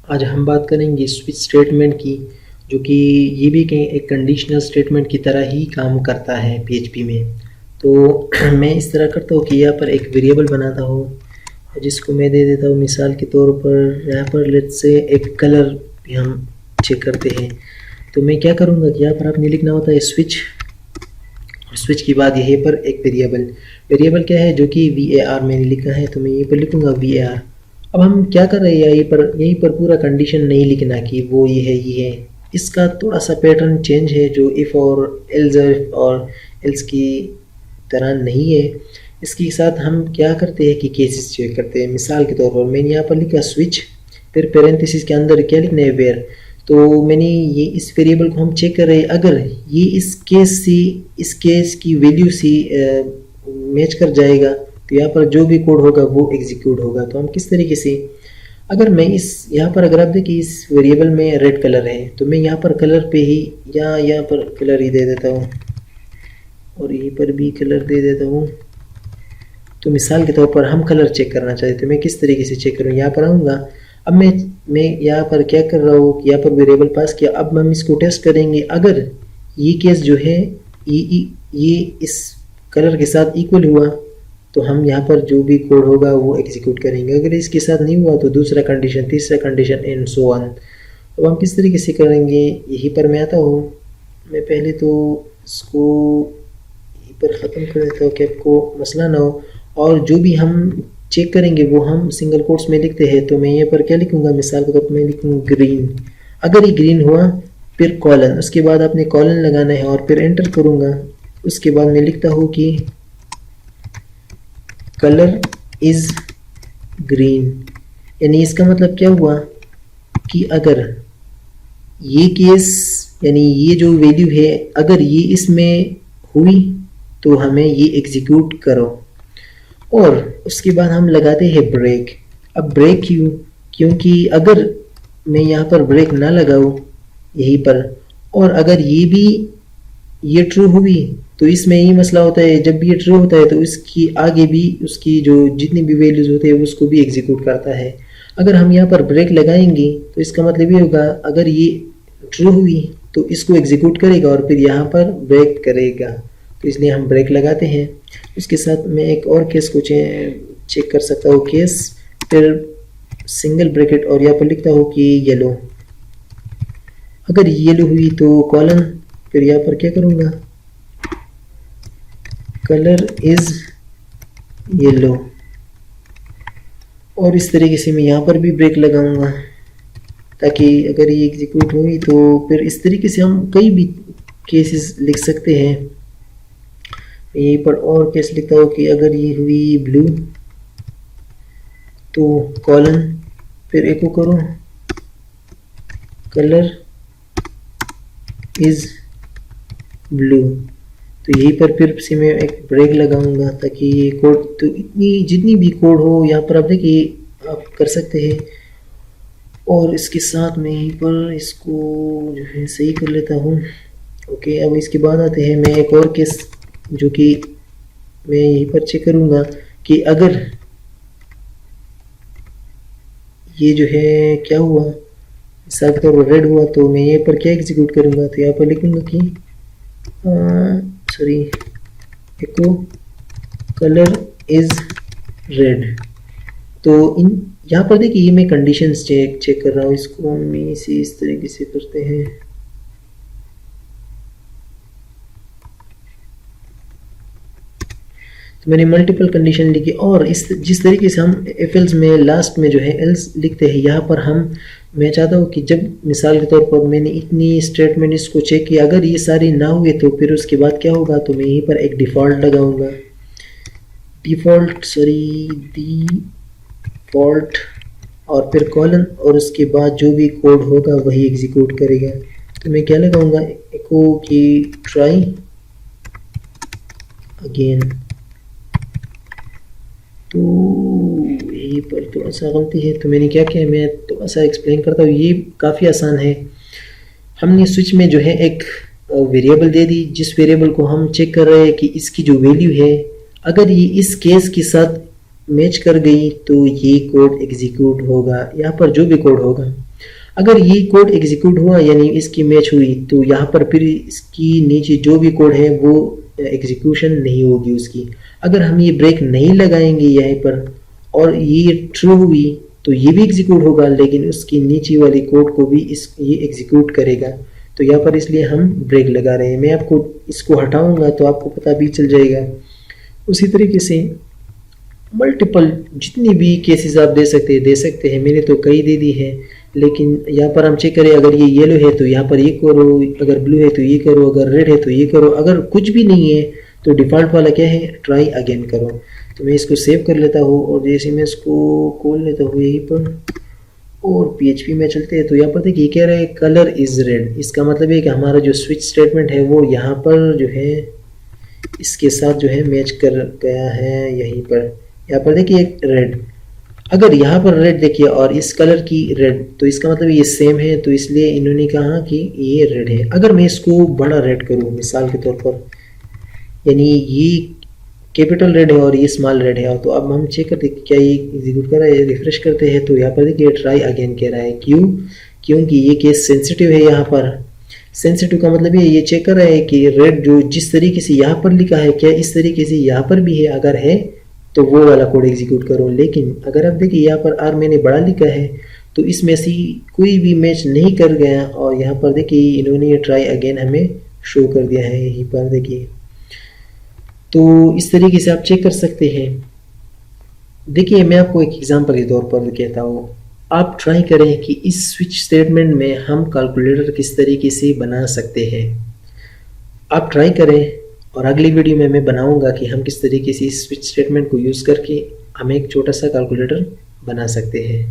आज हम बात करेंगे स्विच स्टेटमेंट की, जो कि ये भी कहीं एक कंडीशनल स्टेटमेंट की तरह ही काम करता है पीएचपी में। तो मैं इस तरह करता हूँ कि यहाँ पर एक वेरिएबल बनाता हूँ जिसको मैं दे देता हूँ मिसाल के तौर पर यहाँ पर लेट्स से एक कलर भी हम चेक करते हैं। तो मैं क्या करूँगा कि यहाँ पर आपने लिखना होता है स्विच, और स्विच के बाद यहीं पर एक वेरिएबल क्या है जो कि var मैंने लिखा है, तो मैं यहीं पर लिखूँगा var। अब हम क्या कर रहे हैं, यहीं पर पूरा कंडीशन नहीं लिखना कि वो ये है, इसका थोड़ा सा पैटर्न चेंज है जो इफ़ और एल्स की तरह नहीं है। इसके साथ हम क्या करते हैं कि केसेस चेक करते हैं। मिसाल के तौर पर मैंने यहाँ पर लिखा स्विच, फिर पैरेंथेसिस के अंदर क्या लिखना है वेयर। तो मैंने ये इस वेरिएबल को हम चेक कर रहे हैं, अगर ये इस केस की वैल्यू से मैच कर जाएगा तो यहाँ पर जो भी कोड होगा वो एग्जीक्यूट होगा। तो हम किस तरीके से, अगर मैं यहाँ पर अगर आप देखिए इस वेरिएबल में रेड कलर है, तो मैं यहाँ पर कलर पे ही या यहाँ पर कलर ही दे देता हूँ और यहीं पर भी कलर दे देता हूँ। तो मिसाल के तौर पर हम कलर चेक करना चाहते तो मैं किस तरीके से चेक करूँ, यहाँ पर आऊँगा। अब मैं यहाँ पर क्या कर रहा हूँ कि यहाँ पर वेरिएबल पास किया। अब हम इसको टेस्ट करेंगे, अगर ये केस जो है ये इस कलर के साथ इक्वल हुआ तो हम यहाँ पर जो भी कोड होगा वो एग्जीक्यूट करेंगे। अगर इसके साथ नहीं हुआ तो दूसरा कंडीशन, तीसरा कंडीशन एंड सो ऑन। अब हम किस तरीके से करेंगे, यहीं पर मैं आता हूँ। मैं पहले तो इसको यहीं पर ख़त्म कर देता हूँ कि आपको मसला ना हो, और जो भी हम चेक करेंगे वो हम सिंगल कोट्स में लिखते हैं। तो मैं यहाँ पर क्या लिखूँगा, मिसाल के तौर पर मैं लिखूँगा ग्रीन। अगर ये ग्रीन हुआ फिर कॉलन, उसके बाद आपने कॉलन लगाना है और फिर एंटर करूँगा। उसके बाद मैं लिखता हूँ कि कलर इज़ ग्रीन, यानी इसका मतलब क्या हुआ कि अगर ये केस यानी ये जो वैल्यू है अगर ये इसमें हुई तो हमें ये एग्जीक्यूट करो। और उसके बाद हम लगाते हैं ब्रेक। अब ब्रेक क्यों, क्योंकि अगर मैं यहाँ पर ब्रेक ना लगाऊँ यहीं पर, और अगर ये ट्रू हुई तो इसमें ये मसला होता है, जब भी ये ट्रू होता है तो इसकी आगे भी उसकी जो जितनी भी वैल्यूज़ होते हैं उसको भी एग्जीक्यूट करता है। अगर हम यहाँ पर ब्रेक लगाएंगे तो इसका मतलब ये होगा अगर ये ट्रू हुई तो इसको एग्जीक्यूट करेगा और फिर यहाँ पर ब्रेक करेगा। तो इसलिए हम ब्रेक लगाते हैं। उसके साथ मैं एक और केस को चेक कर सकता हूँ, केस फिर सिंगल ब्रैकेट और यहाँ पर लिखता हूँ कि येलो। अगर येलो हुई तो कॉलन, फिर यहाँ पर क्या करूँगा, कलर इज़ येलो। और इस तरीके से मैं यहाँ पर भी ब्रेक लगाऊंगा ताकि अगर ये एग्जीक्यूट हुई तो फिर इस तरीके से हम कई भी केसेस लिख सकते हैं। यहीं पर और केस लिखता हूँ कि अगर ये हुई ब्लू तो कॉलन, फिर एको करूँ कलर इज़ ब्लू। तो यहीं पर फिर से मैं एक ब्रेक लगाऊंगा ताकि ये कोड, तो जितनी भी कोड हो यहाँ पर आप देखिए आप कर सकते हैं। और इसके साथ मैं यहीं पर इसको जो है सही कर लेता हूँ। ओके, अब इसके बाद आते हैं मैं एक और केस जो कि मैं यहीं पर चेक करूँगा कि अगर ये जो है क्या हुआ, मिसाल के तौर पर रेड हुआ तो मैं यहाँ पर क्या एग्जीक्यूट करूँगा, तो यहाँ पर लिखूँगा कि एको कलर इज़ रेड। तो यहाँ पर देखिए ये मैं कंडीशंस चेक कर रहा हूँ। इसको हम इस तरीके से करते हैं। तो मैंने मल्टीपल कंडीशन लिखी, और जिस तरीके से हम एल्स में लास्ट में जो है एल्स लिखते हैं, यहाँ पर मैं चाहता हूँ कि जब मिसाल के तौर पर मैंने इतनी स्टेटमेंट इसको चेक किया, अगर ये सारी ना हुए तो फिर उसके बाद क्या होगा, तो मैं यहीं पर एक डिफ़ॉल्ट लगाऊंगा, डिफ़ॉल्ट और फिर कॉलन, और उसके बाद जो भी कोड होगा वही एग्जीक्यूट करेगा। तो मैं क्या लगाऊंगा, एको की ट्राई अगेन। तो यहीं पर थोड़ा सा गलती है, तो मैंने क्या किया, मैं थोड़ा सा एक्सप्लेन करता हूँ। ये काफ़ी आसान है। हमने स्विच में जो है एक वेरिएबल दे दी, जिस वेरिएबल को हम चेक कर रहे हैं कि इसकी जो वैल्यू है अगर ये इस केस के साथ मैच कर गई तो ये कोड एग्जीक्यूट होगा, यहाँ पर जो भी कोड होगा। अगर ये कोड एग्जीक्यूट हुआ यानी इसकी मैच हुई तो यहाँ पर फिर इसकी नीचे जो भी कोड है वो एग्जीक्यूशन नहीं होगी उसकी। अगर हम ये ब्रेक नहीं लगाएंगे यहाँ पर और ये ट्रू हुई तो ये भी एग्जीक्यूट होगा, लेकिन उसकी नीचे वाली कोड को भी ये एग्जीक्यूट करेगा। तो यहाँ पर इसलिए हम ब्रेक लगा रहे हैं। मैं आपको इसको हटाऊंगा तो आपको पता भी चल जाएगा। उसी तरीके से मल्टीपल जितनी भी केसेस आप दे सकते हैं। मैंने तो कई दे दी है, लेकिन यहाँ पर हम चेक करें, अगर ये येलो है तो यहाँ पर ये करो, अगर ब्लू है तो ये करो, अगर रेड है तो ये करो, अगर कुछ भी नहीं है तो डिफ़ॉल्ट वाला क्या है, ट्राई अगेन करो। तो मैं इसको सेव कर लेता हूँ और जैसे मैं इसको खोल लेता हूँ यहीं पर और PHP में चलते हैं तो यहाँ पर देखिए कह रहा है कलर इज़ रेड। इसका मतलब है कि हमारा जो स्विच स्टेटमेंट है वो यहाँ पर जो है इसके साथ जो है मैच कर गया है। यहीं पर यहाँ पर देखिए एक रेड, अगर यहाँ पर रेड देखिए और इस कलर की रेड तो इसका मतलब ये सेम है, तो इसलिए इन्होंने कहा कि ये रेड है। अगर मैं इसको बड़ा रेड करूँ मिसाल के तौर पर, यानी ये कैपिटल रेड है और ये स्मॉल रेड है, तो अब हम चेक करते क्या ये एग्जीक्यूट कर रहा है। रिफ्रेश करते हैं तो यहाँ पर देखिए ट्राई अगेन कह रहा है। क्यों? क्योंकि ये केस सेंसिटिव है। यहाँ पर सेंसिटिव का मतलब ये चेक कर रहा है कि रेड जो जिस तरीके से यहाँ पर लिखा है क्या इस तरीके से यहाँ पर भी है, अगर है तो वो वाला कोड एग्जीक्यूट करो। लेकिन अगर आप देखिए यहाँ पर आर मैंने बड़ा लिखा है तो इसमें से कोई भी मैच नहीं कर गया और यहाँ पर देखिए इन्होंने ये ट्राई अगेन हमें शो कर दिया है यहीं पर देखिए। तो इस तरीके से आप चेक कर सकते हैं। देखिए मैं आपको एक एग्जांपल के तौर पर कहता हूँ, आप ट्राई करें कि इस स्विच स्टेटमेंट में हम कैलकुलेटर किस तरीके से बना सकते हैं। आप ट्राई करें और अगली वीडियो में मैं बनाऊंगा कि हम किस तरीके से इस स्विच स्टेटमेंट को यूज़ करके हम एक छोटा सा कैलकुलेटर बना सकते हैं।